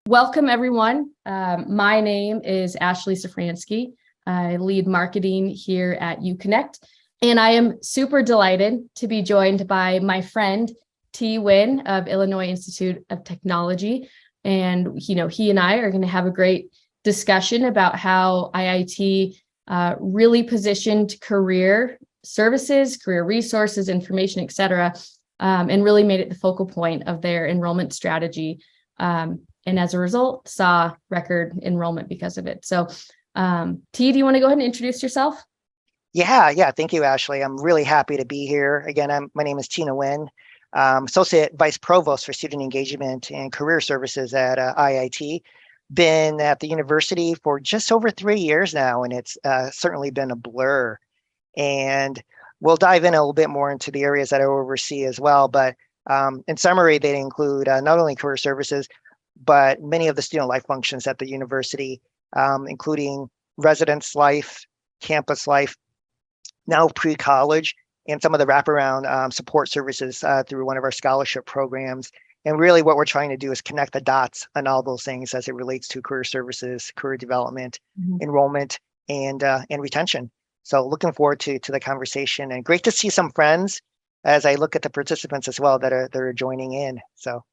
Welcome, everyone. My name is Ashley Safransky. I lead marketing here at UConnect, and I am super delighted to be joined by my friend, Nguyen of Illinois Institute of Technology. And, he and I are going to have a great discussion about how IIT really positioned career services, career resources, information, et cetera, and really made it the focal point of their enrollment strategy. And as a result, saw record enrollment because of it. So, T, do you want to go ahead and introduce yourself? Yeah. Thank you, Ashley. I'm really happy to be here. Again, my name is Nguyen, Associate Vice Provost for Student Engagement and Career Services at IIT. Been at the university for just over 3 years now, and it's certainly been a blur. And we'll dive in a little bit more into the areas that I oversee as well. But in summary, they include not only career services, but many of the student life functions at the university, including residence life, campus life, now pre-college, and some of the wraparound support services through one of our scholarship programs. And really what we're trying to do is connect the dots on all those things as it relates to career services, career development, enrollment, and retention. So looking forward to the conversation, and great to see some friends as I look at the participants as well that are joining in. So.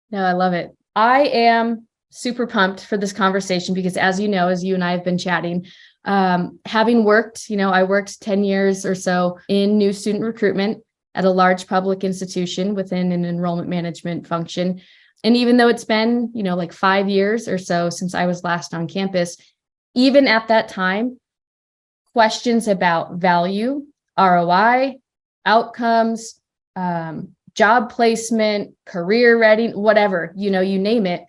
No, I love it. I am super pumped for this conversation because, as you know, as you and I have been chatting, having worked, I worked 10 years or so in new student recruitment at a large public institution within an enrollment management function. And even though it's been, like 5 years or so since I was last on campus, even at that time, questions about value, ROI, outcomes, job placement, career ready, whatever, you name it,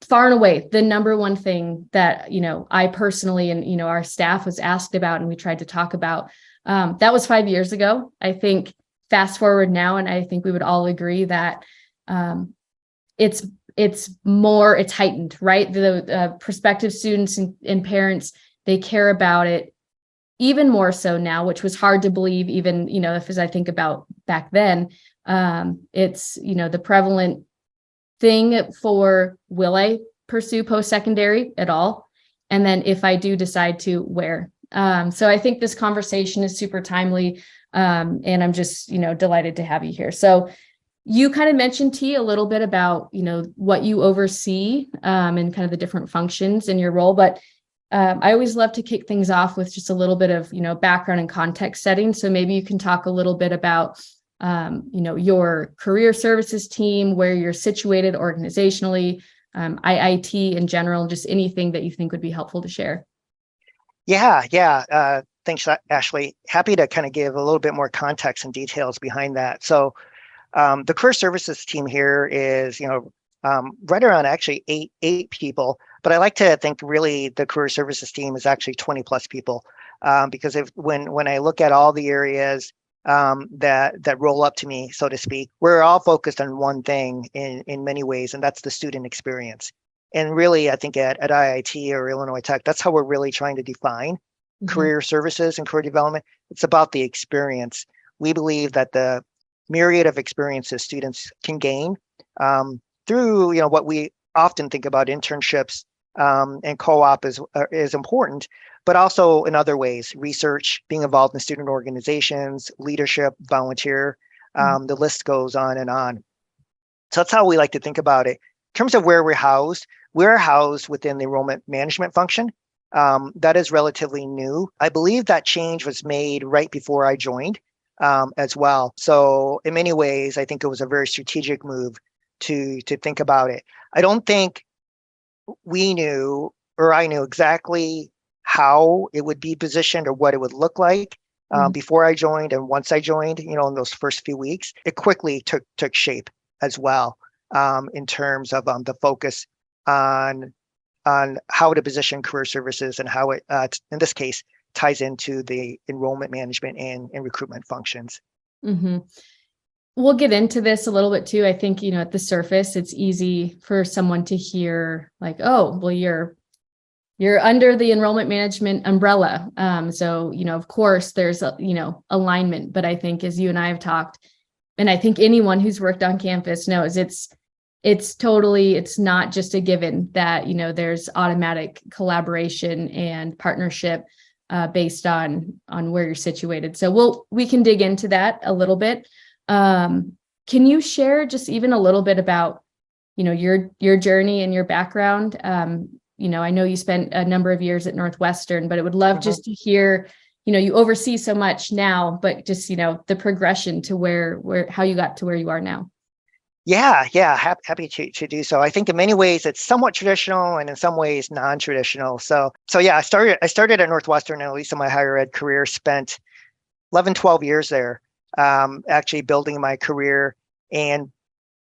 far and away, the number one thing that, I personally and, our staff was asked about and we tried to talk about, that was 5 years ago. I think fast forward now, and I think we would all agree that it's heightened, right? The prospective students and parents, they care about it even more so now, which was hard to believe, even, as I think about back then. It's, the prevalent thing for, will I pursue post-secondary at all? And then if I do decide to, where? So I think this conversation is super timely. And I'm just, delighted to have you here. So you kind of mentioned, T, a little bit about, what you oversee and kind of the different functions in your role, but I always love to kick things off with just a little bit of, background and context setting. So maybe you can talk a little bit about, your career services team, where you're situated organizationally, IIT in general, and just anything that you think would be helpful to share. Yeah. Thanks, Ashley. Happy to kind of give a little bit more context and details behind that. So the career services team here is, right around actually eight people, but I like to think really the career services team is actually 20 plus people, because when I look at all the areas that roll up to me, so to speak, we're all focused on one thing in many ways, and that's the student experience. And really, I think at IIT or Illinois Tech, that's how we're really trying to define career services and career development. It's about the experience. We believe that the myriad of experiences students can gain through, what we often think about internships and co-op is important, but also in other ways, research, being involved in student organizations, leadership, volunteer, the list goes on and on. So that's how we like to think about it. In terms of where we're housed within the enrollment management function. That is relatively new. I believe that change was made right before I joined as well. So in many ways, I think it was a very strategic move to think about it. I don't think we knew, or I knew exactly how it would be positioned or what it would look like before I joined. And once I joined, in those first few weeks, it quickly took shape as well in terms of the focus on how to position career services and how it, in this case, ties into the enrollment management and recruitment functions. We'll get into this a little bit too. I think, at the surface, it's easy for someone to hear like, oh, well, you're under the enrollment management umbrella. So, of course there's, alignment, but I think as you and I have talked, and I think anyone who's worked on campus knows it's it's not just a given that, there's automatic collaboration and partnership based on where you're situated. So we can dig into that a little bit. Can you share just even a little bit about, your journey and your background? I know you spent a number of years at Northwestern, but I would love just to hear, you oversee so much now, but just, the progression to how you got to where you are now. Yeah, happy to do so. I think in many ways it's somewhat traditional and in some ways non-traditional. So yeah, I started at Northwestern, at least in my higher ed career, spent 11, 12 years there, actually building my career, and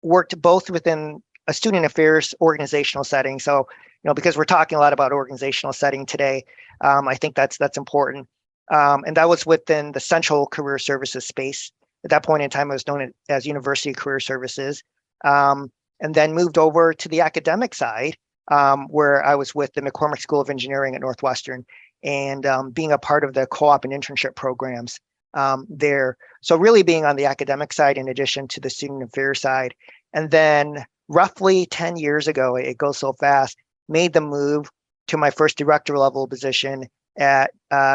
worked both within a student affairs organizational setting. So, because we're talking a lot about organizational setting today, I think that's important. And that was within the Central Career Services space. At that point in time, it was known as University Career Services, and then moved over to the academic side, where I was with the McCormick School of Engineering at Northwestern, and being a part of the co-op and internship programs there. So really being on the academic side in addition to the student affairs side. And then roughly 10 years ago, it goes so fast, made the move to my first director level position at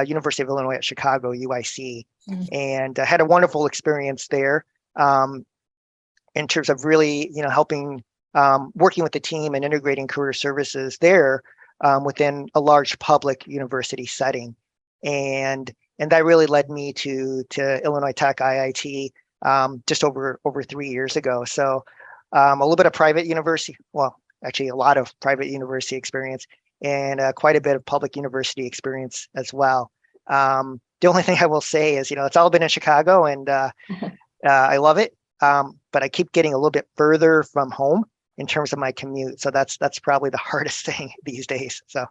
University of Illinois at Chicago, UIC, and had a wonderful experience there in terms of really, helping, working with the team and integrating career services there within a large public university setting. And that really led me to Illinois Tech IIT just over 3 years ago. So a little bit of private university, well, actually a lot of private university experience, and quite a bit of public university experience as well. The only thing I will say is, it's all been in Chicago, and I love it. But I keep getting a little bit further from home in terms of my commute. So that's probably the hardest thing these days. So.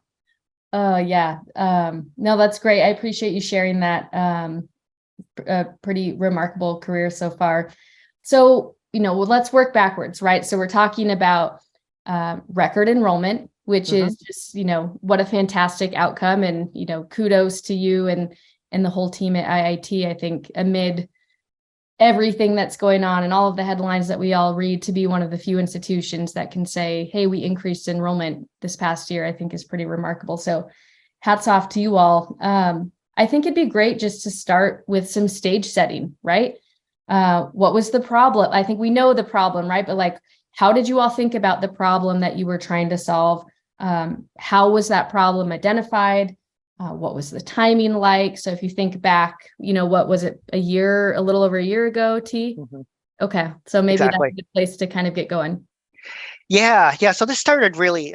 Yeah. No, that's great. I appreciate you sharing that. A pretty remarkable career so far. So, let's work backwards, right? So we're talking about record enrollment, which is just, what a fantastic outcome. And, kudos to you and the whole team at IIT. I think amid everything that's going on and all of the headlines that we all read, to be one of the few institutions that can say, hey, we increased enrollment this past year, I think is pretty remarkable. So hats off to you all. I think it'd be great just to start with some stage setting, right? What was the problem? I think we know the problem, right? But how did you all think about the problem that you were trying to solve? How was that problem identified? What was the timing like? So if you think back, what was it, a little over a year ago, T? Okay. So maybe Exactly. That's a good place to kind of get going. Yeah. So this started really,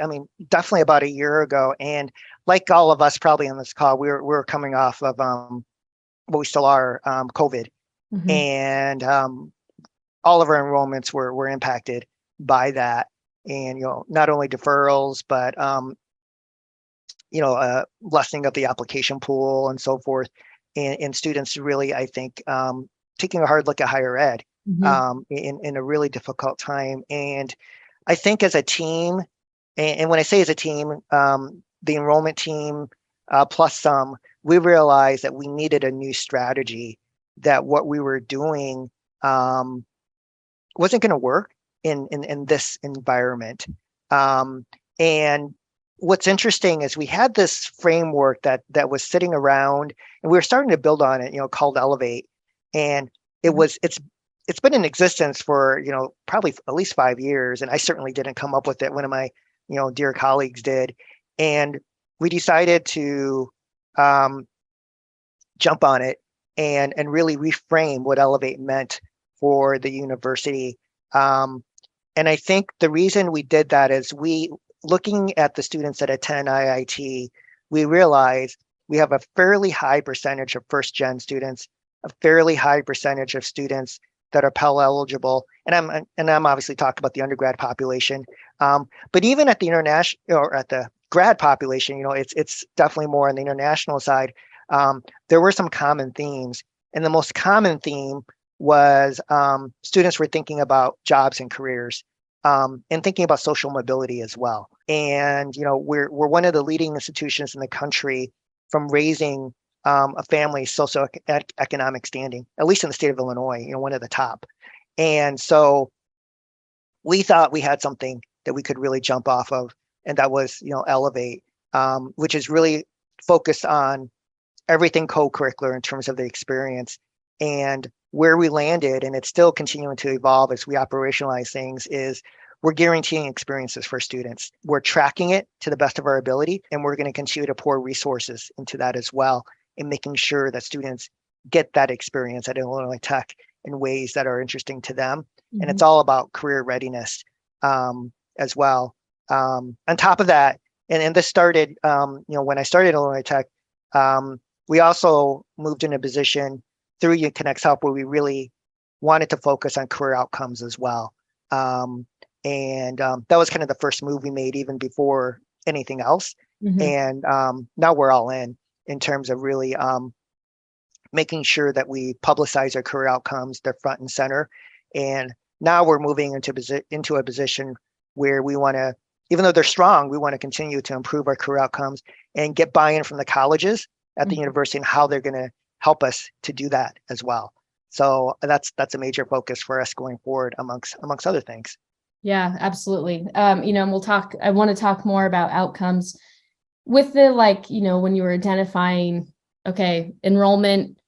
definitely about a year ago. And like all of us probably on this call, we're coming off of what we still are, COVID. And all of our enrollments were impacted by that. And, not only deferrals, but lessening of the application pool and so forth, and students really, I think, taking a hard look at higher ed in a really difficult time. And I think as a team, and when I say as a team, the enrollment team plus some, we realized that we needed a new strategy, that what we were doing wasn't going to work in this environment. And what's interesting is we had this framework that was sitting around, and we were starting to build on it, called Elevate. And it's been in existence for, probably at least 5 years. And I certainly didn't come up with it. One of my, dear colleagues did. And we decided to jump on it and really reframe what Elevate meant for the university. And I think the reason we did that is looking at the students that attend IIT, we realize we have a fairly high percentage of first-gen students, a fairly high percentage of students that are Pell eligible, and I'm obviously talking about the undergrad population, but even at the international or at the grad population, it's definitely more on the international side. There were some common themes, and the most common theme was students were thinking about jobs and careers. And thinking about social mobility as well. And, we're one of the leading institutions in the country from raising a family's socioeconomic standing, at least in the state of Illinois, one of the top. And so we thought we had something that we could really jump off of, and that was, Elevate, which is really focused on everything co-curricular in terms of the experience. And where we landed, and it's still continuing to evolve as we operationalize things, is we're guaranteeing experiences for students. We're tracking it to the best of our ability, and we're going to continue to pour resources into that as well, and making sure that students get that experience at Illinois Tech in ways that are interesting to them. Mm-hmm. And it's all about career readiness as well. On top of that, and this started, when I started Illinois Tech, we also moved in a position through UConnect's help where we really wanted to focus on career outcomes as well. And that was kind of the first move we made even before anything else. Mm-hmm. And now we're all in terms of really making sure that we publicize our career outcomes, they're front and center. And now we're moving into a position where we want to, even though they're strong, we want to continue to improve our career outcomes and get buy-in from the colleges at the mm-hmm. university and how they're going to help us to do that as well. So that's a major focus for us going forward, amongst other things. Yeah, absolutely. And I want to talk more about outcomes with the, when you were identifying, okay, enrollment,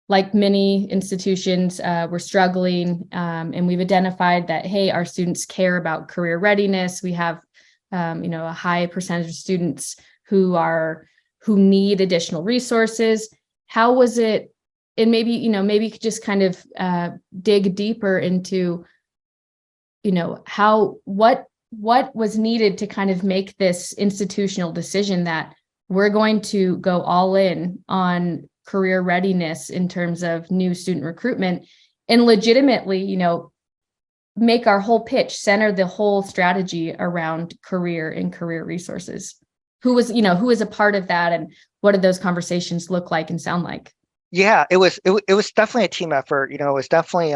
like many institutions, we're struggling, and we've identified that, hey, our students care about career readiness. We have, a high percentage of students who need additional resources. How was it? And maybe you could just kind of dig deeper into, what was needed to kind of make this institutional decision that we're going to go all in on career readiness in terms of new student recruitment, and legitimately, make our whole pitch, center the whole strategy around career and career resources. Who was a part of that, and what did those conversations look like and sound like? Yeah, it was definitely a team effort. It was definitely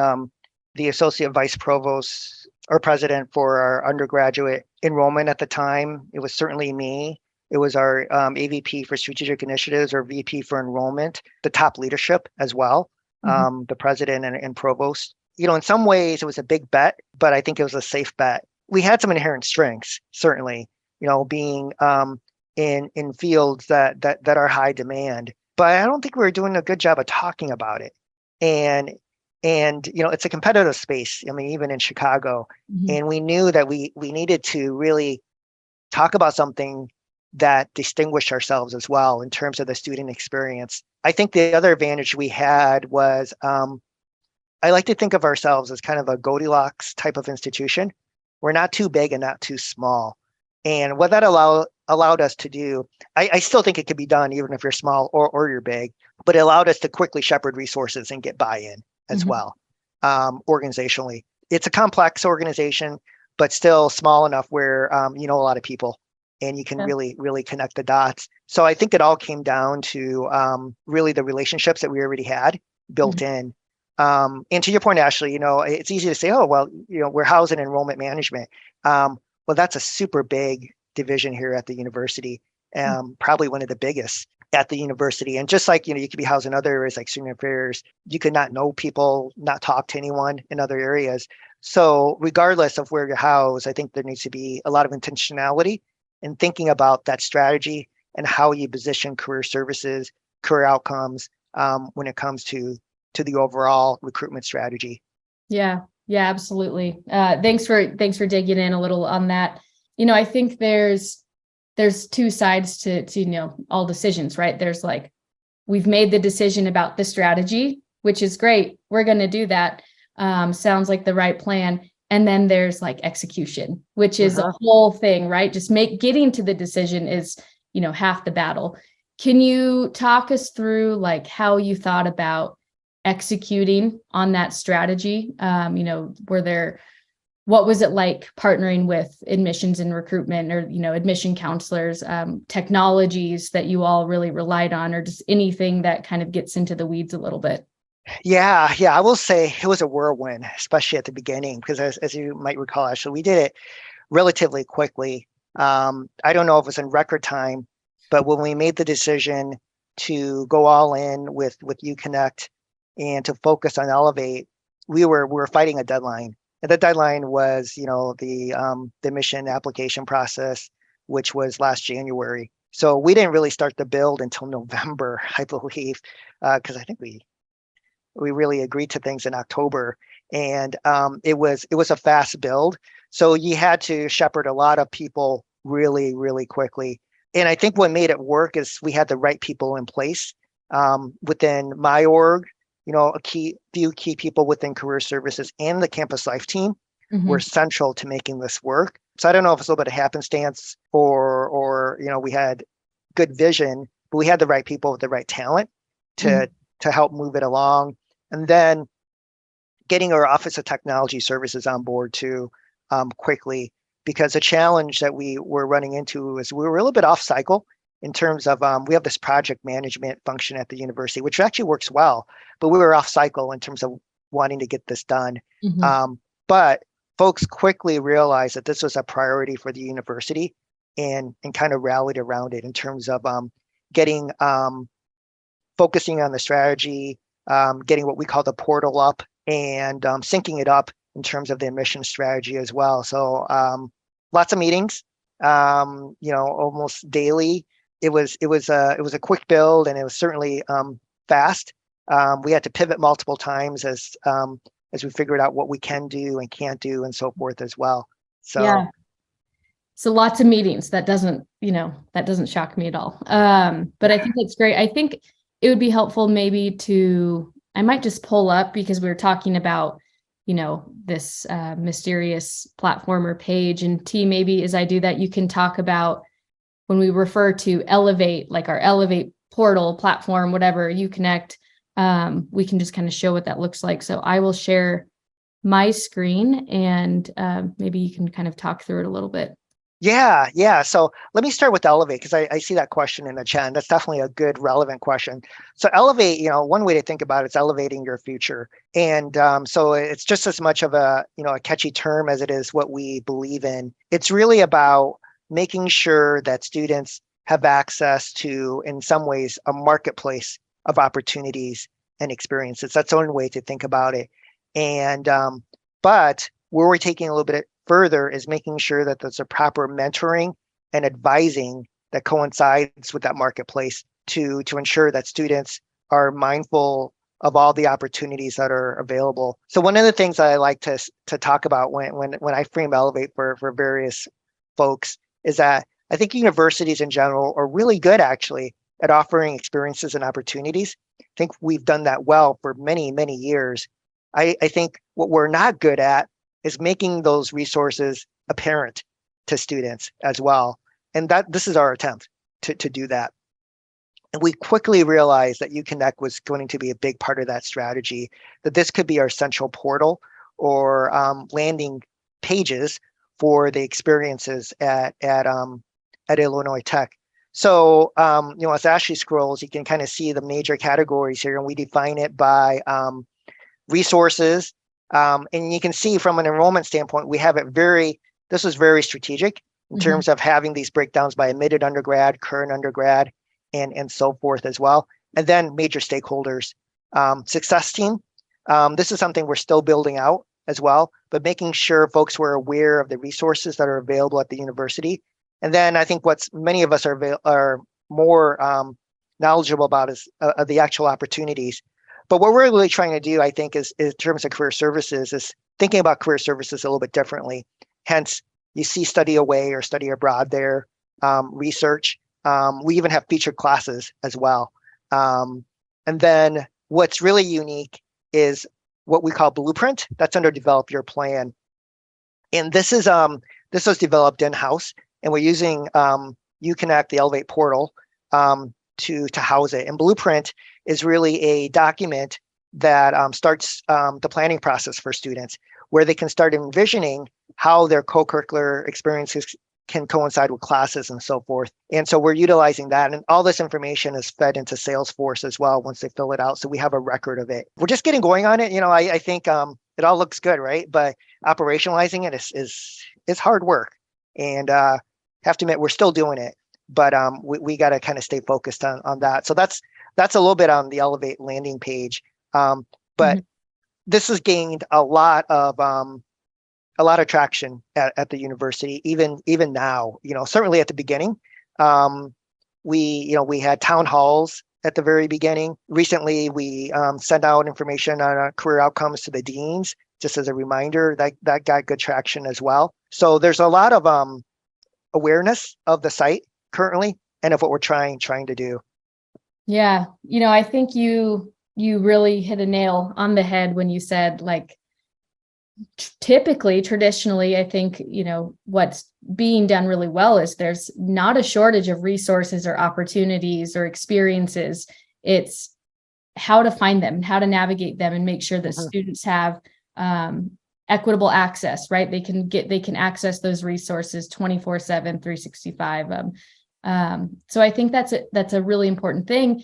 the associate vice provost or president for our undergraduate enrollment at the time. It was certainly me. It was our AVP for strategic initiatives, or VP for enrollment, the top leadership as well, mm-hmm. The president and provost. In some ways it was a big bet, but I think it was a safe bet. We had some inherent strengths, certainly, being in fields that are high demand, but I don't think we were doing a good job of talking about it. And it's a competitive space. I mean, even in Chicago, mm-hmm. and we knew that we needed to really talk about something that distinguished ourselves as well in terms of the student experience. I think the other advantage we had was, I like to think of ourselves as kind of a Goldilocks type of institution. We're not too big and not too small. And what that allowed us to do, I still think it could be done even if you're small or you're big, but it allowed us to quickly shepherd resources and get buy-in as mm-hmm. well, organizationally. It's a complex organization, but still small enough where a lot of people, and you can really, really connect the dots. So I think it all came down to really the relationships that we already had built mm-hmm. in. And to your point, Ashley, it's easy to say, oh, well, we're housed in enrollment management. Well, that's a super big division here at the university, probably one of the biggest at the university. And just like, you could be housed in other areas like student affairs, you could not know people, not talk to anyone in other areas. So regardless of where you're housed, I think there needs to be a lot of intentionality in thinking about that strategy and how you position career services, career outcomes when it comes to the overall recruitment strategy. Yeah, absolutely. Thanks for digging in a little on that. I think there's two sides to all decisions, right? There's like, we've made the decision about the strategy, which is great. We're going to do that. Sounds like the right plan. And then there's like execution, which is a whole thing, right? Just getting to the decision is, half the battle. Can you talk us through like how you thought about executing on that strategy? What was it like partnering with admissions and recruitment, or, admission counselors, technologies that you all really relied on, or just anything that kind of gets into the weeds a little bit? Yeah. I will say it was a whirlwind, especially at the beginning, because as you might recall, Ashley, we did it relatively quickly. I don't know if it was in record time, but when we made the decision to go all in with UConnect and to focus on Elevate, we were fighting a deadline. And the deadline was, the admission application process, which was last January. So we didn't really start the build until November, I believe, because I think we really agreed to things in October, and it was a fast build. So you had to shepherd a lot of people really, really quickly. And I think what made it work is we had the right people in place within my org. A few key people within career services and the campus life team were central to making this work. So I don't know if it's a little bit of happenstance or we had good vision, but we had the right people with the right talent to help move it along. And then getting our Office of Technology Services on board too quickly, because a challenge that we were running into is we were a little bit off cycle in terms of we have this project management function at the university, which actually works well, but we were off cycle in terms of wanting to get this done. But folks quickly realized that this was a priority for the university and kind of rallied around it in terms of getting focusing on the strategy, getting what we call the portal up and syncing it up in terms of the admission strategy as well. So lots of meetings, almost daily. It was a quick build, and it was certainly fast. We had to pivot multiple times as we figured out what we can do and can't do and so forth as well. So yeah. So lots of meetings. That doesn't shock me at all. But I think that's great. I think it would be helpful maybe I might just pull up, because we were talking about, this mysterious platform or page, and T, maybe as I do that, you can talk about when we refer to Elevate, like our Elevate portal platform, whatever you connect, we can just kind of show what that looks like. So I will share my screen, and maybe you can kind of talk through it a little bit. Yeah. So let me start with Elevate, because I see that question in the chat. That's definitely a good, relevant question. So Elevate, one way to think about it is elevating your future. And so it's just as much of a catchy term as it is what we believe in. It's really about making sure that students have access to, in some ways, a marketplace of opportunities and experiences. That's one way to think about it. And but where we're taking a little bit further is making sure that there's a proper mentoring and advising that coincides with that marketplace to ensure that students are mindful of all the opportunities that are available. So one of the things that I like to talk about when I frame Elevate for various folks is that I think universities in general are really good actually at offering experiences and opportunities. I think we've done that well for many, many years. I think what we're not good at is making those resources apparent to students as well. And that this is our attempt to do that. And we quickly realized that UConnect was going to be a big part of that strategy, that this could be our central portal or landing pages for the experiences at Illinois Tech. So, as Ashley scrolls, you can kind of see the major categories here, and we define it by resources. And you can see from an enrollment standpoint, we have it this was very strategic in terms of having these breakdowns by admitted undergrad, current undergrad, and so forth as well. And then major stakeholders, success team. This is something we're still building out as well, but making sure folks were aware of the resources that are available at the university. And then I think what's many of us are more knowledgeable about is the actual opportunities. But what we're really trying to do, I think, is in terms of career services, is thinking about career services a little bit differently. Hence, you see study away or study abroad there, research. We even have featured classes as well. And then what's really unique is what we call Blueprint. That's under Develop Your Plan. And this was developed in-house, and we're using UConnect, the Elevate portal, to house it. And Blueprint is really a document that starts the planning process for students, where they can start envisioning how their co-curricular experiences can coincide with classes and so forth. And so we're utilizing that. And all this information is fed into Salesforce as well once they fill it out. So we have a record of it. We're just getting going on it. I think it all looks good, right? But operationalizing it is hard work. And have to admit, we're still doing it. But we got to kind of stay focused on that. So that's a little bit on the Elevate landing page. But this has gained a lot of a lot of traction at the university, even now, certainly at the beginning. We had town halls at the very beginning. Recently, we sent out information on career outcomes to the deans, just as a reminder. That got good traction as well. So there's a lot of awareness of the site currently and of what we're trying to do. Yeah, I think you really hit a nail on the head when you said, like, traditionally, I think, what's being done really well is there's not a shortage of resources or opportunities or experiences. It's how to find them, how to navigate them, and make sure that students have equitable access, right? They can access those resources 24/7, 365. So I think that's a really important thing.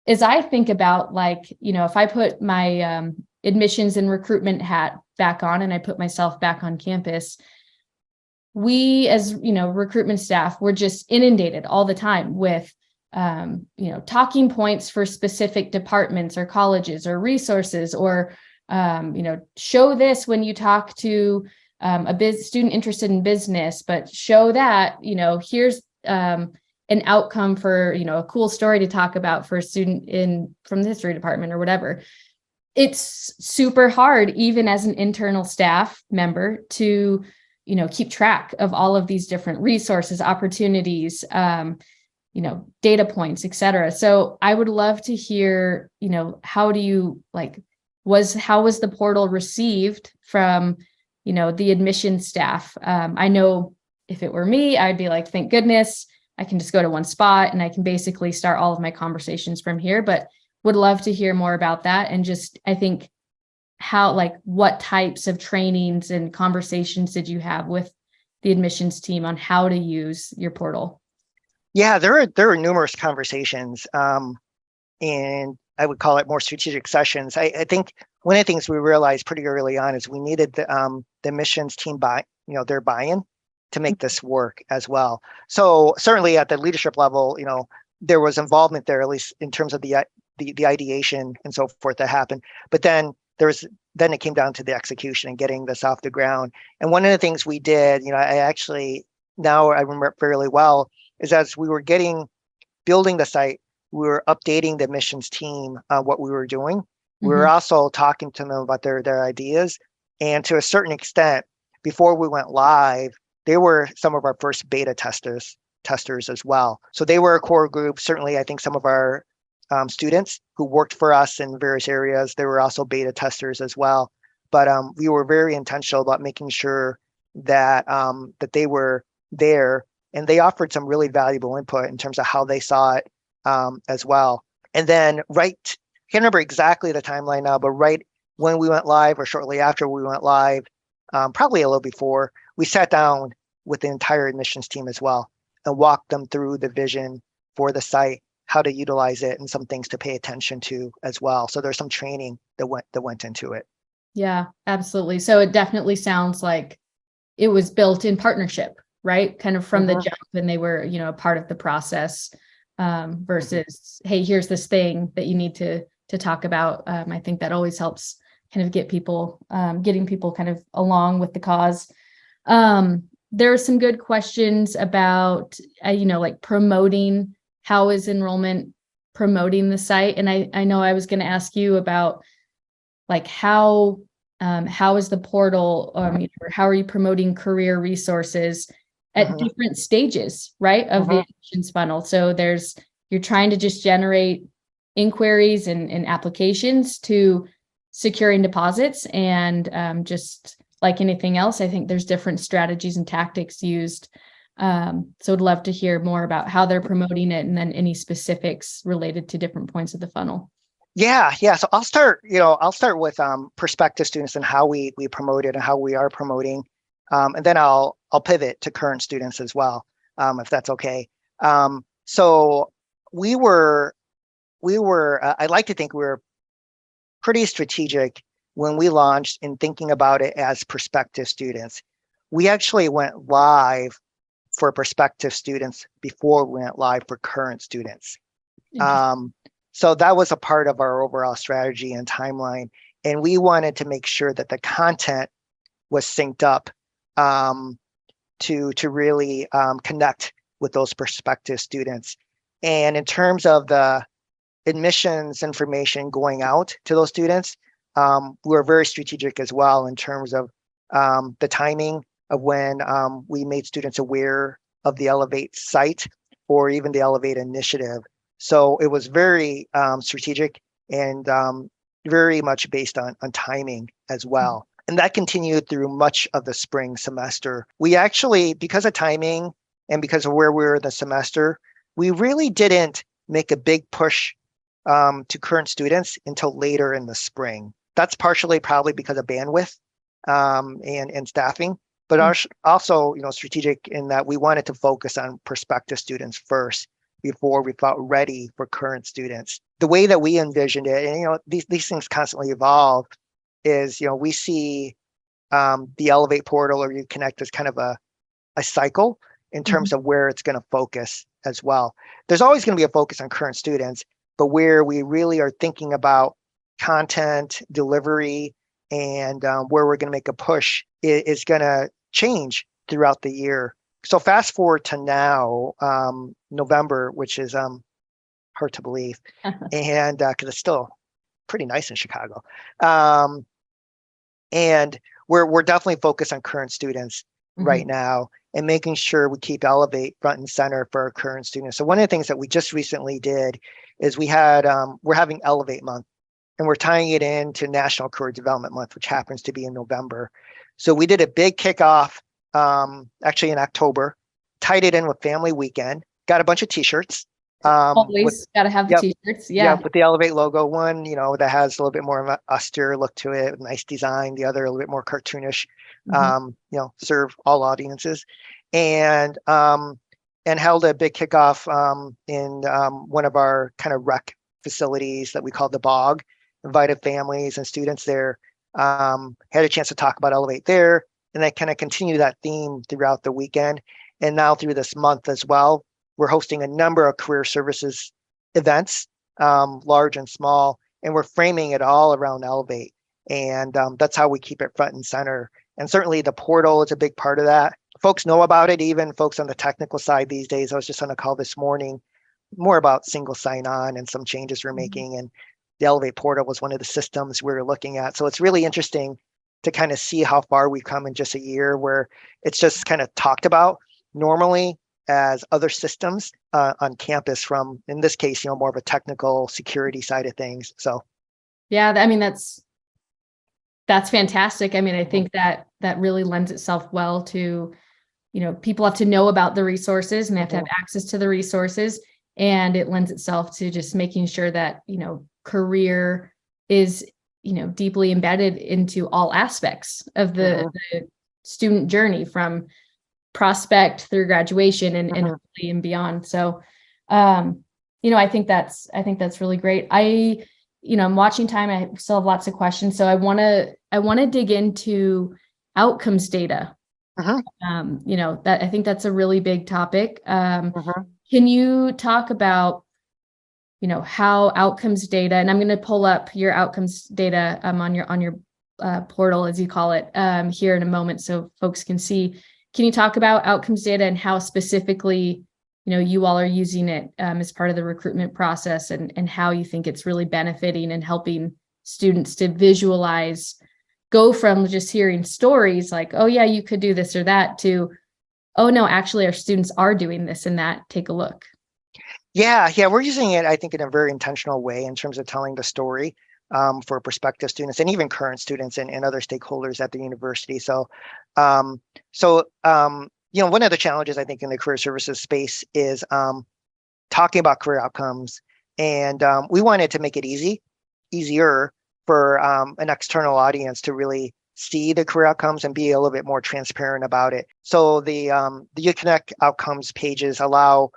As I think about, like, if I put my admissions and recruitment hat back on and I put myself back on campus, we, as recruitment staff, we're just inundated all the time with talking points for specific departments or colleges or resources, or show this when you talk to a student interested in business, but show that here's an outcome for a cool story to talk about for a student from the history department or whatever. It's super hard, even as an internal staff member, to keep track of all of these different resources, opportunities, data points, et cetera. So I would love to hear, how was the portal received from the admissions staff? I know if it were me, I'd be like, thank goodness, I can just go to one spot and I can basically start all of my conversations from here. But would love to hear more about that. And just, I think, what types of trainings and conversations did you have with the admissions team on how to use your portal? Yeah, there are numerous conversations, and I would call it more strategic sessions. I think one of the things we realized pretty early on is we needed the admissions team their buy-in to make this work as well. So certainly at the leadership level, there was involvement there, at least in terms of the ideation and so forth that happened. But then it came down to the execution and getting this off the ground. And one of the things we did, now I remember fairly well, is as we were building the site, we were updating the admissions team on what we were doing. We were also talking to them about their ideas. And to a certain extent, before we went live, they were some of our first beta testers as well. So they were a core group. Certainly, I think some of our students who worked for us in various areas, they were also beta testers as well. But we were very intentional about making sure that that they were there, and they offered some really valuable input in terms of how they saw it as well. And then I can't remember exactly the timeline now, but right when we went live or shortly after we went live, probably a little before, we sat down with the entire admissions team as well and walked them through the vision for the site, how to utilize it, and some things to pay attention to as well. So there's some training that went into it. Yeah, absolutely. So it definitely sounds like it was built in partnership, right? Kind of from the jump, and they were, a part of the process, versus, hey, here's this thing that you need to talk about. I think that always helps kind of getting people kind of along with the cause. There are some good questions about, like promoting. How is enrollment promoting the site? And I know I was going to ask you about, like, how is the portal, or how are you promoting career resources at different stages, right, of the admissions funnel? So you're trying to just generate inquiries and applications to securing deposits, and just like anything else, I think there's different strategies and tactics used. So I'd love to hear more about how they're promoting it, and then any specifics related to different points of the funnel. Yeah. So I'll start with prospective students and how we promote it and how we are promoting, and then I'll pivot to current students as well, if that's okay. So we were I'd like to think we were pretty strategic when we launched in thinking about it as prospective students. We actually went live for prospective students before we went live for current students. So that was a part of our overall strategy and timeline. And we wanted to make sure that the content was synced up to really connect with those prospective students. And in terms of the admissions information going out to those students, we're very strategic as well in terms of the timing of when we made students aware of the Elevate site or even the Elevate initiative. So it was very strategic and very much based on timing as well. And that continued through much of the spring semester. We actually, because of timing and because of where we were in the semester, we really didn't make a big push to current students until later in the spring. That's partially probably because of bandwidth and staffing, but also, strategic in that we wanted to focus on prospective students first before we felt ready for current students. The way that we envisioned it, and these things constantly evolve, is we see the Elevate portal or Reconnect as kind of a cycle in terms of where it's going to focus as well. There's always going to be a focus on current students, but where we really are thinking about content delivery and where we're going to make a push is going to change throughout the year. So fast forward to now, November, which is hard to believe, and because it's still pretty nice in Chicago, and we're definitely focused on current students right now and making sure we keep Elevate front and center for our current students. So one of the things that we just recently did is we're having Elevate Month, and we're tying it into National Career Development Month, which happens to be in November. So we did a big kickoff actually in October, tied it in with Family Weekend, got a bunch of t-shirts. Always got to have the t-shirts. Yeah. With the Elevate logo, one, that has a little bit more of an austere look to it, nice design. The other, a little bit more cartoonish, serve all audiences. And held a big kickoff in one of our kind of rec facilities that we call the Bog, invited families and students there, had a chance to talk about Elevate there, and then kind of continue that theme throughout the weekend. And now through this month as well, we're hosting a number of career services events, large and small, and we're framing it all around Elevate. And that's how we keep it front and center. And certainly the portal is a big part of that. Folks know about it, even folks on the technical side these days. I was just on a call this morning, more about single sign-on and some changes we're making. And the Elevate portal was one of the systems we were looking at. So it's really interesting to kind of see how far we've come in just a year, where it's just kind of talked about normally as other systems on campus from, in this case, more of a technical security side of things. So, yeah, I mean, that's fantastic. I mean, I think that really lends itself well to, people have to know about the resources and they have to have access to the resources. And it lends itself to just making sure that, career is, deeply embedded into all aspects of the student journey, from prospect through graduation and beyond. So, I think that's really great. I'm watching time. I still have lots of questions. So I want to dig into outcomes data. That I think that's a really big topic. Can you talk about, how outcomes data, and I'm going to pull up your outcomes data on your portal, as you call it, here in a moment, so folks can see. Can you talk about outcomes data and how specifically, you all are using it as part of the recruitment process, and how you think it's really benefiting and helping students to visualize, go from just hearing stories like, oh yeah, you could do this or that, to, oh no, actually our students are doing this and that, take a look. Yeah, we're using it, I think, in a very intentional way in terms of telling the story for prospective students and even current students and other stakeholders at the university. So, one of the challenges I think in the career services space is talking about career outcomes, and we wanted to make it easier for an external audience to really see the career outcomes and be a little bit more transparent about it. So the Uconnect outcomes pages allow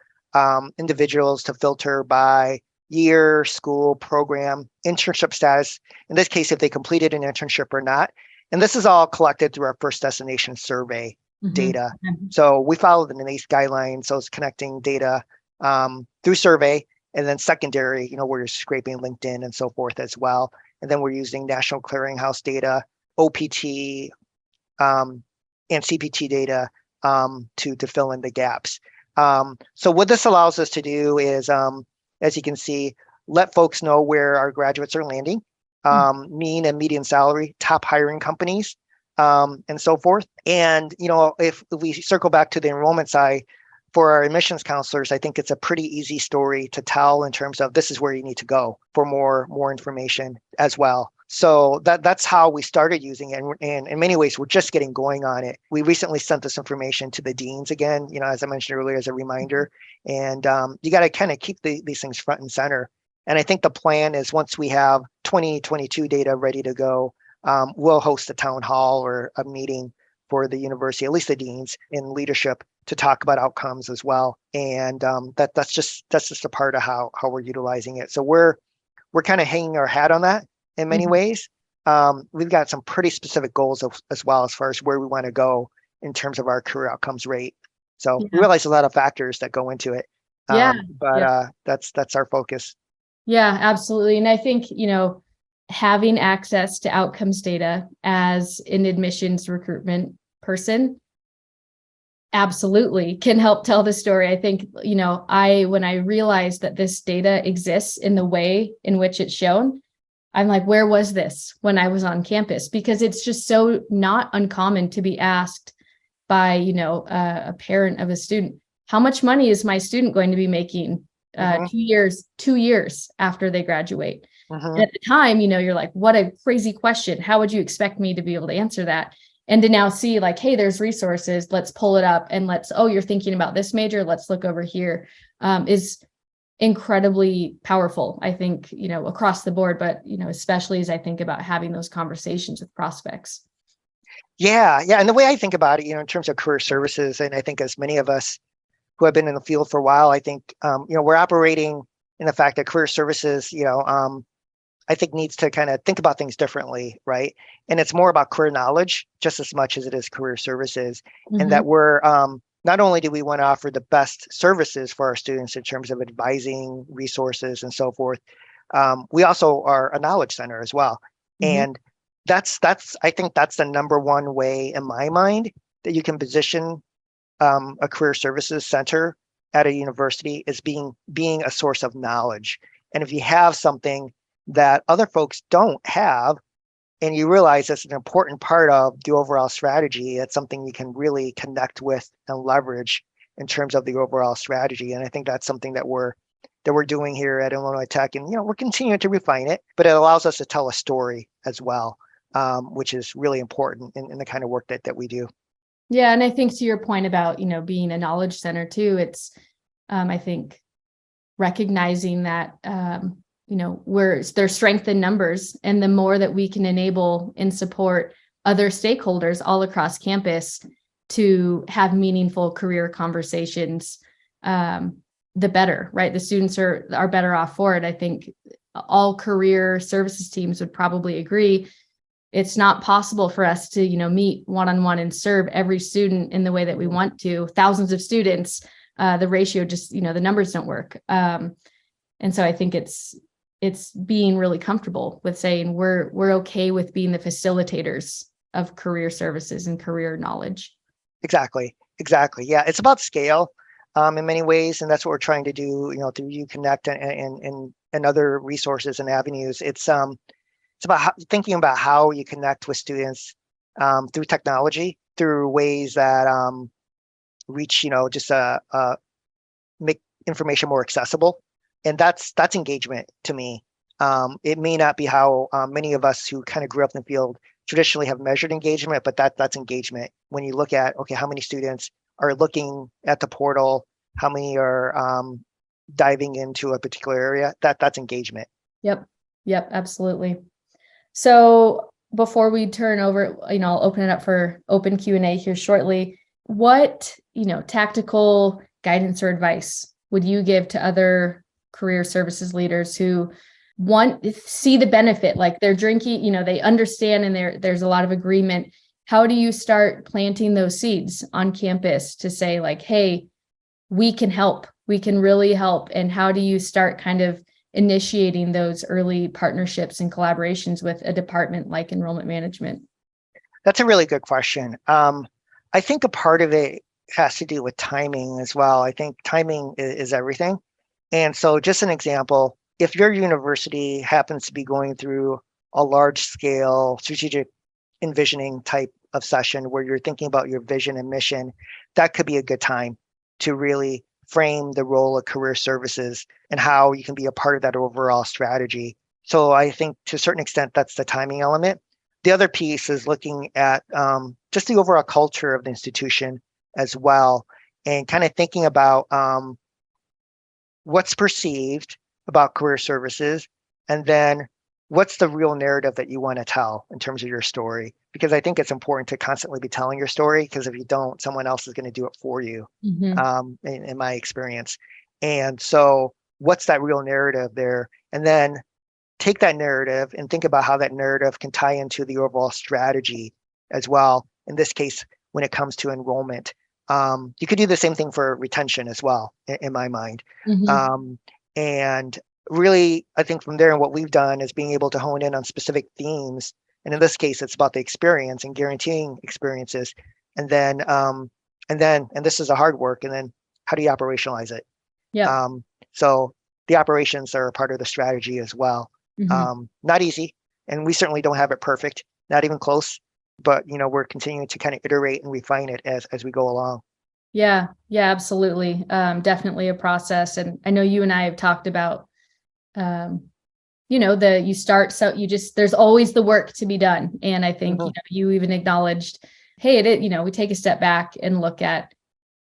individuals to filter by year, school, program, internship status. In this case, if they completed an internship or not. And this is all collected through our first destination survey data. So we follow the NACE guidelines. So it's connecting data through survey, and then secondary, we're scraping LinkedIn and so forth as well. And then we're using National Clearinghouse data, OPT, and CPT data to fill in the gaps. So what this allows us to do is, as you can see, let folks know where our graduates are landing, mean and median salary, top hiring companies, and so forth. And, if we circle back to the enrollment side, for our admissions counselors, I think it's a pretty easy story to tell in terms of this is where you need to go for more information as well. So that's how we started using it. And in many ways, we're just getting going on it. We recently sent this information to the deans again, as I mentioned earlier, as a reminder. And you got to kind of keep these things front and center. And I think the plan is once we have 2022 data ready to go, we'll host a town hall or a meeting for the university, at least the deans in leadership, to talk about outcomes as well. And that's just a part of how we're utilizing it. So we're kind of hanging our hat on that in many ways. We've got some pretty specific goals as well as far as where we want to go in terms of our career outcomes rate. So we realize a lot of factors that go into it. But that's our focus. Yeah, absolutely. And I think, having access to outcomes data as an admissions recruitment person absolutely can help tell the story. I think, when I realized that this data exists in the way in which it's shown, I'm like, where was this when I was on campus? Because it's just so not uncommon to be asked by, a parent of a student, how much money is my student going to be making 2 years after they graduate? And at the time, you're like, what a crazy question. How would you expect me to be able to answer that? And to now see like, hey, there's resources, let's pull it up and you're thinking about this major, let's look over here, is incredibly powerful, I think, across the board, but, especially as I think about having those conversations with prospects. Yeah. And the way I think about it, in terms of career services, and I think as many of us who have been in the field for a while, I think, we're operating in the fact that career services, I think needs to kind of think about things differently, right? And it's more about career knowledge just as much as it is career services. And that we're, not only do we want to offer the best services for our students in terms of advising, resources, and so forth, we also are a knowledge center as well. And I think that's the number one way in my mind that you can position a career services center at a university, is being a source of knowledge. And if you have something that other folks don't have, and you realize it's an important part of the overall strategy, it's something you can really connect with and leverage in terms of the overall strategy. And I think that's something that we're doing here at Illinois Tech. And, we're continuing to refine it, but it allows us to tell a story as well, which is really important in the kind of work that we do. Yeah. And I think to your point about, being a knowledge center too, it's, I think, recognizing that, there's strength in numbers, and the more that we can enable and support other stakeholders all across campus to have meaningful career conversations, the better, right? The students are better off for it. I think all career services teams would probably agree. It's not possible for us to, meet one-on-one and serve every student in the way that we want to. Thousands of students, the ratio just, the numbers don't work. And so I think it's being really comfortable with saying we're okay with being the facilitators of career services and career knowledge. Exactly. Yeah, it's about scale in many ways, and that's what we're trying to do. Through UConnect and other resources and avenues. It's about thinking about how you connect with students through technology, through ways that reach, just make information more accessible. And that's engagement to me. It may not be how many of us who kind of grew up in the field traditionally have measured engagement, but that's engagement. When you look at, okay, how many students are looking at the portal, how many are diving into a particular area, that's engagement. Yep, absolutely. So before we turn over, I'll open it up for open Q&A here shortly. What, tactical guidance or advice would you give to other career services leaders who see the benefit, like they're drinking, they understand, and there's a lot of agreement? How do you start planting those seeds on campus to say like, hey, we can help, we can really help? And how do you start kind of initiating those early partnerships and collaborations with a department like enrollment management? That's a really good question. I think a part of it has to do with timing as well. I think timing is everything. And so, just an example, if your university happens to be going through a large scale strategic envisioning type of session where you're thinking about your vision and mission, that could be a good time to really frame the role of career services and how you can be a part of that overall strategy. So I think to a certain extent, that's the timing element. The other piece is looking at just the overall culture of the institution as well, and kind of thinking about what's perceived about career services, and then what's the real narrative that you want to tell in terms of your story. Because I think it's important to constantly be telling your story, because if you don't, someone else is going to do it for you, in my experience. And so what's that real narrative there? And then take that narrative and think about how that narrative can tie into the overall strategy as well. In this case, when it comes to enrollment, you could do the same thing for retention as well, in my mind. And really, I think from there, and what we've done is being able to hone in on specific themes. And in this case, it's about the experience and guaranteeing experiences. And then, and this is a hard work. And then how do you operationalize it? Yeah. So the operations are a part of the strategy as well. Not easy, and we certainly don't have it perfect, not even close. But we're continuing to kind of iterate and refine it as we go along. Yeah, absolutely. Definitely a process. And I know you and I have talked about, you start, so there's always the work to be done. And I think, you even acknowledged, hey, we take a step back and look at,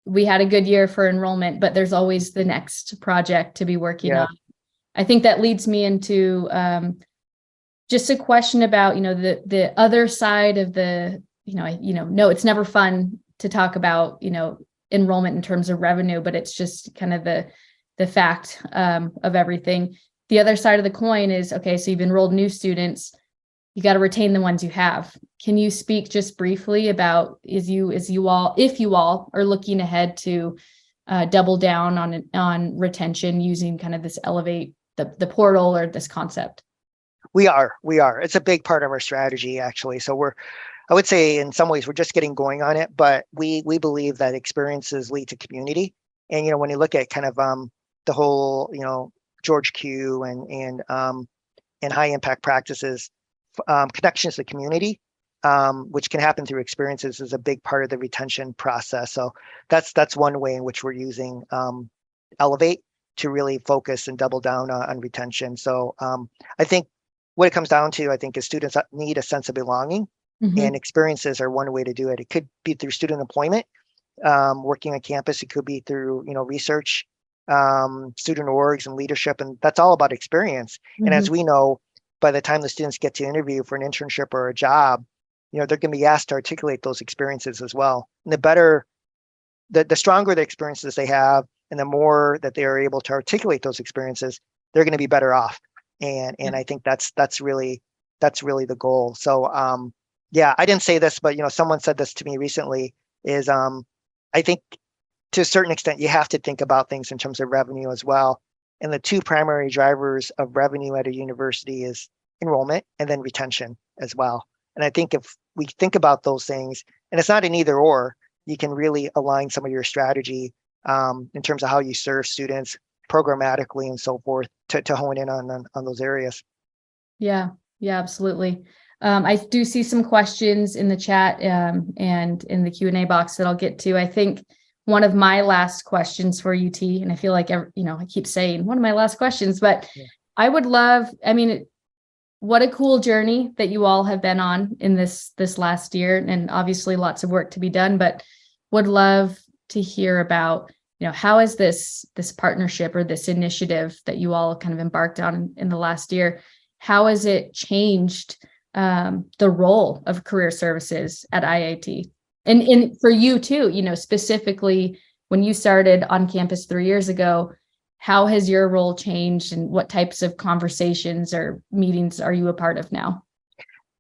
we had a good year for enrollment, but there's always the next project to be working on. I think that leads me into just a question about, the other side of the, no, it's never fun to talk about, enrollment in terms of revenue, but it's just kind of the fact of everything. The other side of the coin is, okay, so you've enrolled new students, you got to retain the ones you have. Can you speak just briefly about, if you all are looking ahead to double down on retention using kind of this elevate the portal or this concept? We are. It's a big part of our strategy, actually. So I would say in some ways we're just getting going on it, but we believe that experiences lead to community. And when you look at kind of the whole George Q and high impact practices, connections to community, which can happen through experiences, is a big part of the retention process. So that's one way in which we're using Elevate to really focus and double down on retention. So I think what it comes down to, I think, is students need a sense of belonging, and experiences are one way to do it. It could be through student employment, working on campus. It could be through research, student orgs and leadership, and that's all about experience. And as we know, by the time the students get to interview for an internship or a job, they're going to be asked to articulate those experiences as well. And the stronger the experiences they have, and the more that they are able to articulate those experiences, they're going to be better off. And I think that's really the goal. So I didn't say this, but someone said this to me recently, is I think to a certain extent you have to think about things in terms of revenue as well. And the two primary drivers of revenue at a university is enrollment and then retention as well. And I think if we think about those things, and it's not an either or, you can really align some of your strategy in terms of how you serve students programmatically and so forth to hone in on those areas. Yeah, absolutely. I do see some questions in the chat and in the Q&A box that I'll get to. I think one of my last questions for UT, and I feel like, I keep saying one of my last questions, but I would love, what a cool journey that you all have been on in this last year, and obviously lots of work to be done, but would love to hear about, how is this partnership or this initiative that you all kind of embarked on in the last year, how has it changed the role of career services at IIT? And for you too, specifically when you started on campus 3 years ago, how has your role changed, and what types of conversations or meetings are you a part of now?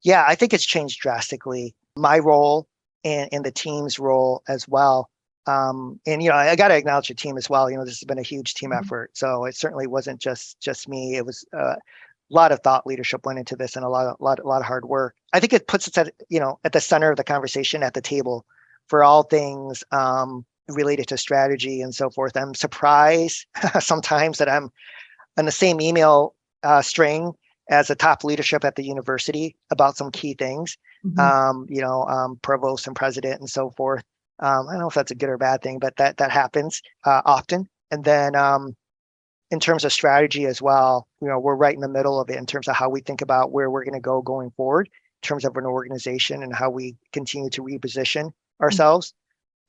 Yeah, I think it's changed drastically. My role and the team's role as well. And I got to acknowledge the team as well. This has been a huge team effort. So it certainly wasn't just me. It was lot of thought leadership went into this and a lot of hard work. I think it puts us at, at the center of the conversation at the table for all things related to strategy and so forth. I'm surprised sometimes that I'm on the same email string as the top leadership at the university about some key things, provost and president and so forth. I don't know if that's a good or bad thing, but that happens often. And then in terms of strategy as well, we're right in the middle of it in terms of how we think about where we're going to go going forward in terms of an organization and how we continue to reposition ourselves.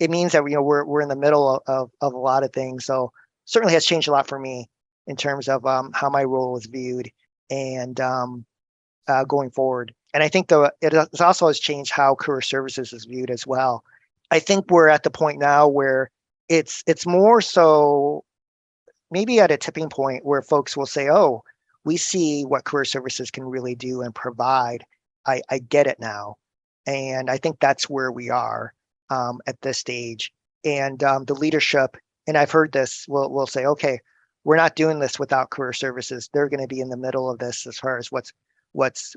It means that we're in the middle of a lot of things. So certainly has changed a lot for me in terms of how my role is viewed and going forward. And I think it also has changed how career services is viewed as well. I think we're at the point now where it's more so maybe at a tipping point where folks will say, oh, we see what career services can really do and provide. I get it now. And I think that's where we are at this stage. And the leadership, and I've heard this, will say, okay, we're not doing this without career services. They're going to be in the middle of this as far as what's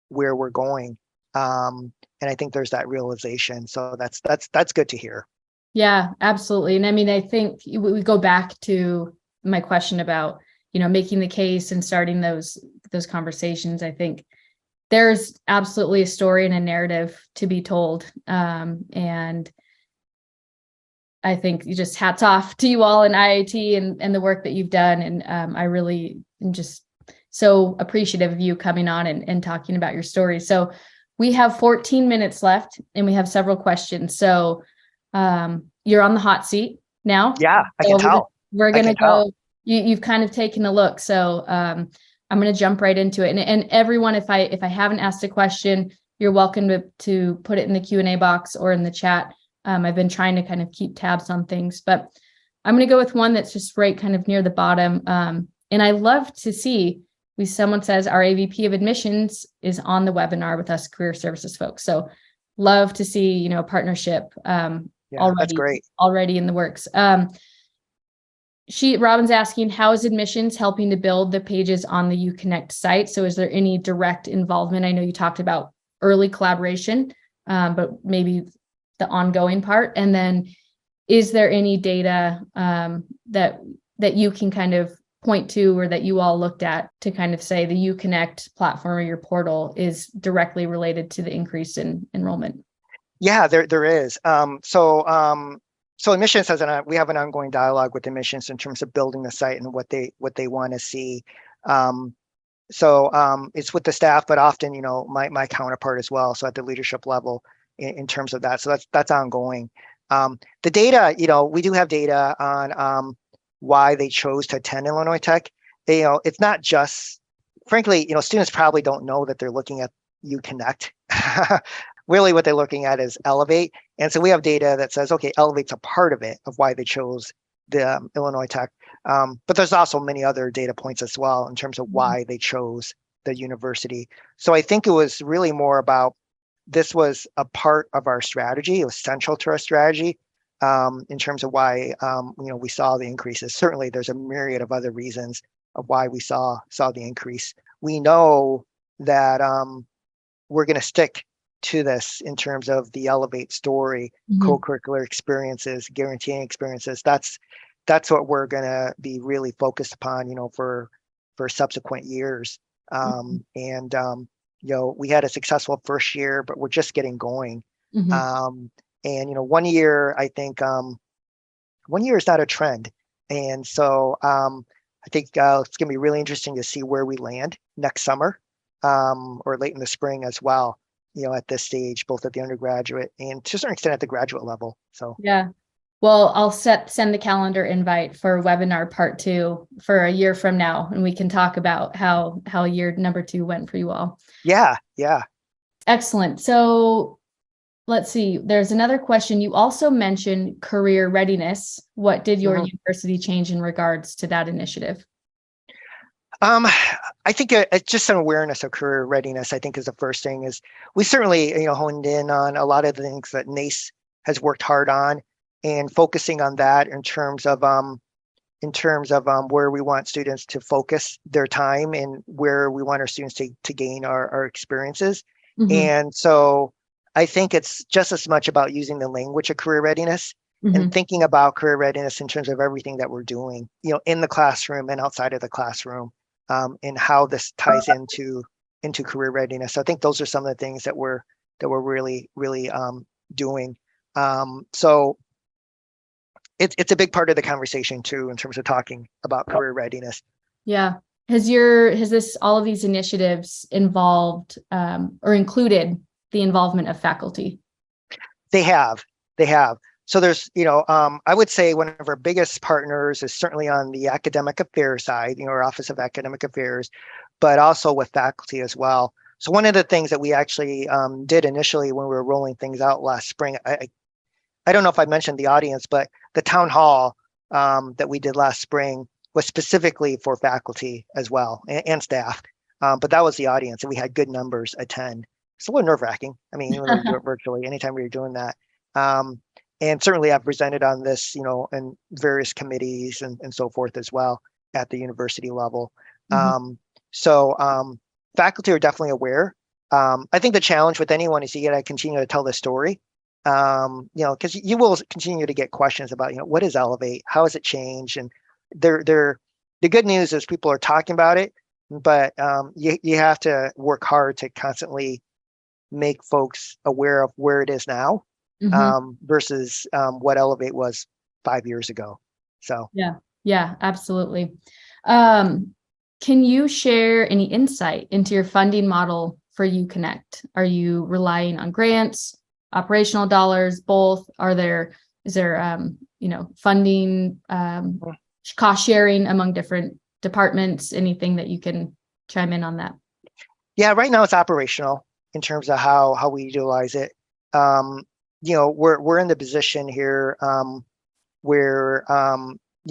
where we're going. And I think there's that realization. So that's good to hear. Yeah, absolutely. And I mean, I think we go back to my question about, making the case and starting those conversations. I think there's absolutely a story and a narrative to be told. And I think just hats off to you all in IIT and the work that you've done. And I really am just so appreciative of you coming on and talking about your story. So we have 14 minutes left and we have several questions. So you're on the hot seat now. Yeah, I can tell. We're going to go. You've kind of taken a look. So I'm going to jump right into it. And everyone, if I haven't asked a question, you're welcome to put it in the Q&A box or in the chat. I've been trying to kind of keep tabs on things, but I'm going to go with one that's just right kind of near the bottom. And I love to see someone says our AVP of admissions is on the webinar with us career services folks. So love to see, a partnership that's great. Already in the works. Robin's asking, how is admissions helping to build the pages on the UConnect site? So is there any direct involvement? I know you talked about early collaboration, but maybe the ongoing part. And then is there any data that you can kind of point to or that you all looked at to kind of say the UConnect platform or your portal is directly related to the increase in enrollment? Yeah, there is. So admissions we have an ongoing dialogue with admissions in terms of building the site and what they want to see. It's with the staff, but often, my counterpart as well. So at the leadership level in terms of that. So that's ongoing. The data, we do have data on why they chose to attend Illinois Tech. It's not just, frankly, students probably don't know that they're looking at UConnect. Really what they're looking at is Elevate. And so we have data that says, okay, Elevate's a part of it, of why they chose the Illinois Tech. But there's also many other data points as well in terms of why they chose the university. So I think it was really more about, this was a part of our strategy. It was central to our strategy in terms of why we saw the increases. Certainly there's a myriad of other reasons of why we saw the increase. We know that we're going to stick to this in terms of the Elevate story, co-curricular experiences, guaranteeing experiences. That's what we're going to be really focused upon, for subsequent years. We had a successful first year, but we're just getting going. And 1 year, I think 1 year is not a trend. And so I think it's going to be really interesting to see where we land next summer or late in the spring as well. At this stage, both at the undergraduate and to a certain extent at the graduate level. So yeah, well, I'll send the calendar invite for webinar part 2 for a year from now, and we can talk about how year number 2 went for you all. Yeah. Excellent. So let's see. There's another question. You also mentioned career readiness. What did your university change in regards to that initiative? I think it's just an awareness of career readiness, I think, is the first thing. Is we certainly, honed in on a lot of the things that NACE has worked hard on and focusing on that in terms of, in terms of where we want students to focus their time and where we want our students to gain our experiences. Mm-hmm. And so I think it's just as much about using the language of career readiness Mm-hmm. and thinking about career readiness in terms of everything that we're doing, in the classroom and outside of the classroom, and how this ties into career readiness. So I think those are some of the things that we're really doing. So it's a big part of the conversation too, in terms of talking about career readiness. Yeah. Has this, all of these initiatives involved or included the involvement of faculty? They have. So there's, I would say one of our biggest partners is certainly on the academic affairs side, our Office of Academic Affairs, but also with faculty as well. So one of the things that we actually did initially when we were rolling things out last spring, I don't know if I mentioned the audience, but the town hall that we did last spring was specifically for faculty as well and staff. But that was the audience, and we had good numbers attend. It's a little nerve-wracking. I mean, even though we do it virtually, anytime we were doing that. And certainly I've presented on this, in various committees and so forth as well at the university level. Mm-hmm. So faculty are definitely aware. I think the challenge with anyone is you got to continue to tell the story. Because you will continue to get questions about, what is Elevate? How has it changed? And the good news is people are talking about it, but you have to work hard to constantly make folks aware of where it is now, Mm-hmm. versus what Elevate was 5 years ago. So Yeah, absolutely. Can you share any insight into your funding model for UConnect? Are you relying on grants, operational dollars, both? Is there funding, cost sharing among different departments? Anything that you can chime in on that? Yeah, right now it's operational in terms of how we utilize it. We're in the position here where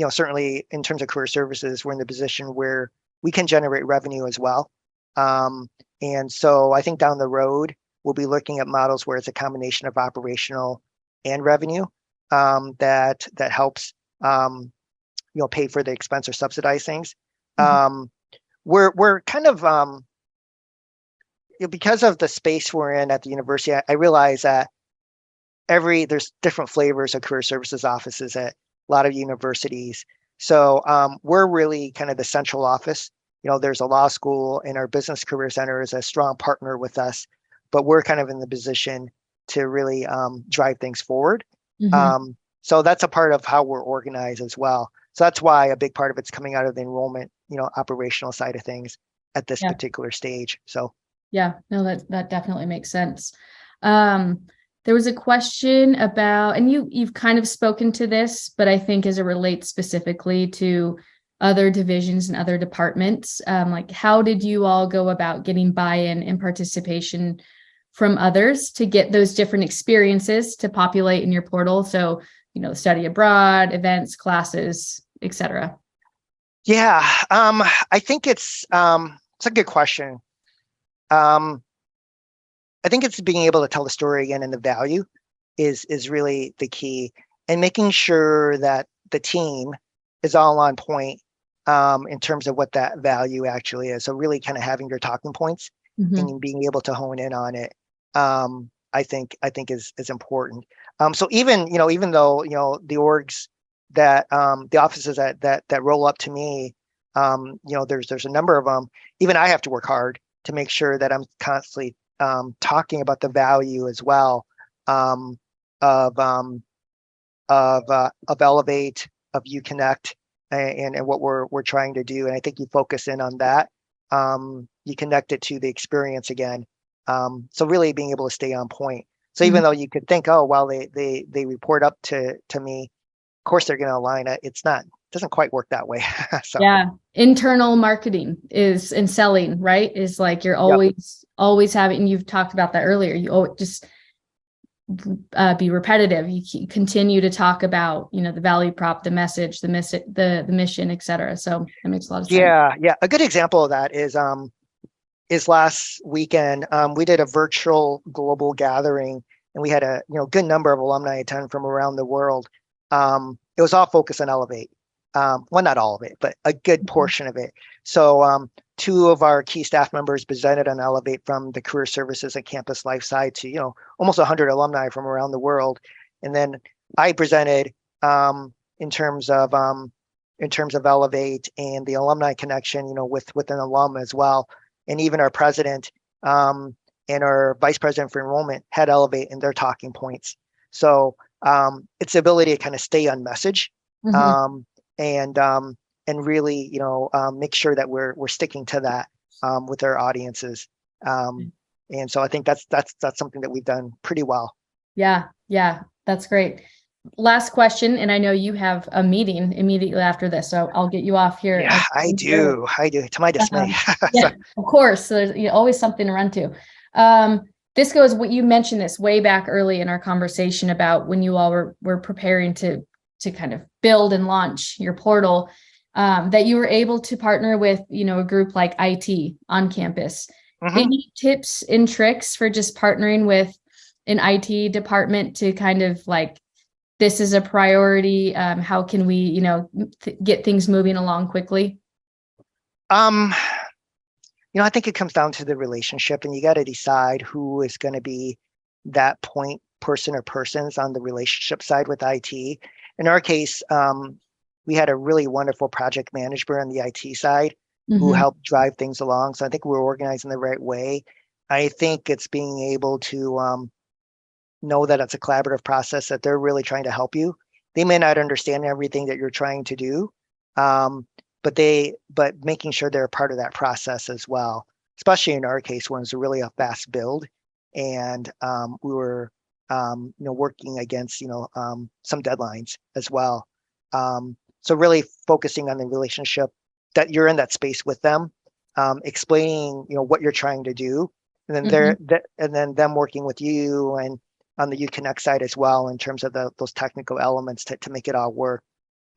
certainly in terms of career services, we're in the position where we can generate revenue as well. And so I think down the road, we'll be looking at models where it's a combination of operational and revenue that helps pay for the expense or subsidize things. Mm-hmm. We're kind of because of the space we're in at the university. I realize that there's different flavors of career services offices at a lot of universities. So we're really kind of the central office. There's a law school, and our business career center is a strong partner with us, but we're kind of in the position to really drive things forward. Mm-hmm. So that's a part of how we're organized as well. So that's why a big part of it's coming out of the enrollment, operational side of things at this particular stage. So yeah, no, that definitely makes sense. There was a question about, and you've kind of spoken to this, but I think as it relates specifically to other divisions and other departments, like how did you all go about getting buy-in and participation from others to get those different experiences to populate in your portal? So, study abroad, events, classes, etc. Yeah, I think it's a good question. I think it's being able to tell the story again, and the value is really the key, and making sure that the team is all on point in terms of what that value actually is. So really kind of having your talking points Mm-hmm. and being able to hone in on it. I think is important. So even though the orgs that the offices that roll up to me, there's a number of them. Even I have to work hard to make sure that I'm constantly talking about the value as well of Elevate, of UConnect, and what we're trying to do. And I think you focus in on that. You connect it to the experience again. So really being able to stay on point. So even though you could think, oh, well, they report up to me, of course they're going to align it. It doesn't quite work that way. So Yeah. Internal marketing and selling, right? Is like you're always having, and you've talked about that earlier. You always just be repetitive. You continue to talk about, the value prop, the message, the mission, et cetera. So that makes a lot of sense. Yeah. A good example of that is last weekend. We did a virtual global gathering, and we had a good number of alumni attend from around the world. It was all focused on Elevate. well, not all of it, but a good portion of it. So two of our key staff members presented on Elevate from the career services and campus life side to, almost 100 alumni from around the world. And then I presented in terms of Elevate and the alumni connection, with an alum as well. And even our president and our vice president for enrollment had Elevate in their talking points. So it's the ability to kind of stay on message. And really, make sure that we're sticking to that with our audiences. And so I think that's something that we've done pretty well. Yeah, that's great. Last question, and I know you have a meeting immediately after this, so I'll get you off here. Yeah, I do. To my dismay. Yeah, of course. So there's always something to run to. This goes, what you mentioned this way back early in our conversation about when you all were preparing to kind of build and launch your portal, that you were able to partner with, a group like IT on campus. Any tips and tricks for just partnering with an IT department to kind of like, this is a priority? How can we, get things moving along quickly? I think it comes down to the relationship, and you got to decide who is going to be that point person or persons on the relationship side with IT. In our case, we had a really wonderful project manager on the IT side who helped drive things along. So I think we're organized in the right way. I think it's being able to know that it's a collaborative process, that they're really trying to help you. They may not understand everything that you're trying to do, but making sure they're a part of that process as well, especially in our case when it's really a fast build, and we were working against some deadlines as well. So really focusing on the relationship, that you're in that space with them, explaining what you're trying to do, and then and then them working with you and on the UConnect side as well in terms of those technical elements to make it all work.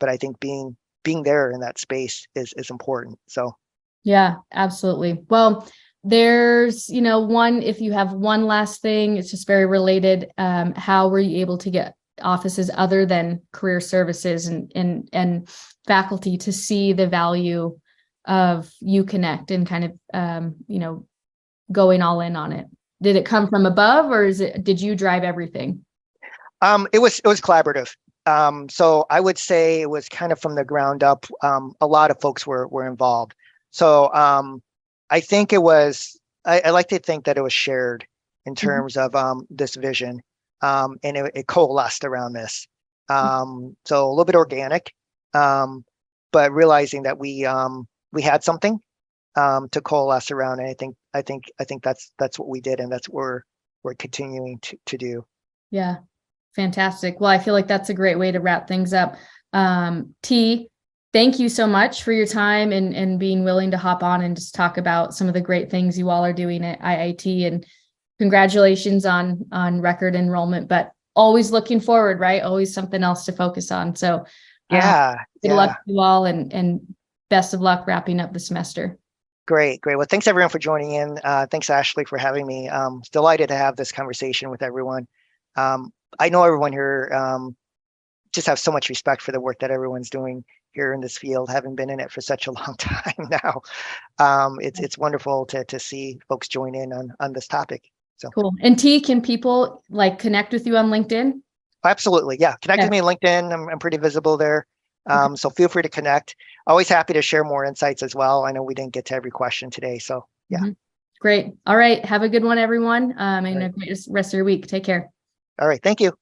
But I think being there in that space is important. So yeah, absolutely. Well, there's if you have one last thing, it's just very related. How were you able to get offices other than career services and faculty to see the value of UConnect and kind of going all in on it? Did it come from above, or did you drive everything? It was collaborative. So I would say it was kind of from the ground up. A lot of folks were involved. So I think it was, I like to think that it was shared in terms of this vision, and it coalesced around this. So a little bit organic, but realizing that we had something to coalesce around. And I think that's what we did, and that's what we're continuing to do. Yeah. Fantastic. Well, I feel like that's a great way to wrap things up. T, thank you so much for your time and being willing to hop on and just talk about some of the great things you all are doing at IIT, and congratulations on record enrollment, but always looking forward, right? Always something else to focus on. So good luck to you all, and best of luck wrapping up the semester. Great. Well, thanks everyone for joining in. Thanks, Ashley, for having me. Delighted to have this conversation with everyone. I know everyone here just have so much respect for the work that everyone's doing here in this field, having been in it for such a long time now. It's wonderful to see folks join in on this topic. So cool. And T, can people connect with you on LinkedIn? Absolutely. Yeah. Connect with me on LinkedIn. I'm pretty visible there. So feel free to connect. Always happy to share more insights as well. I know we didn't get to every question today. So yeah. Great. All right. Have a good one, everyone. And a great rest of your week. Take care. All right. Thank you.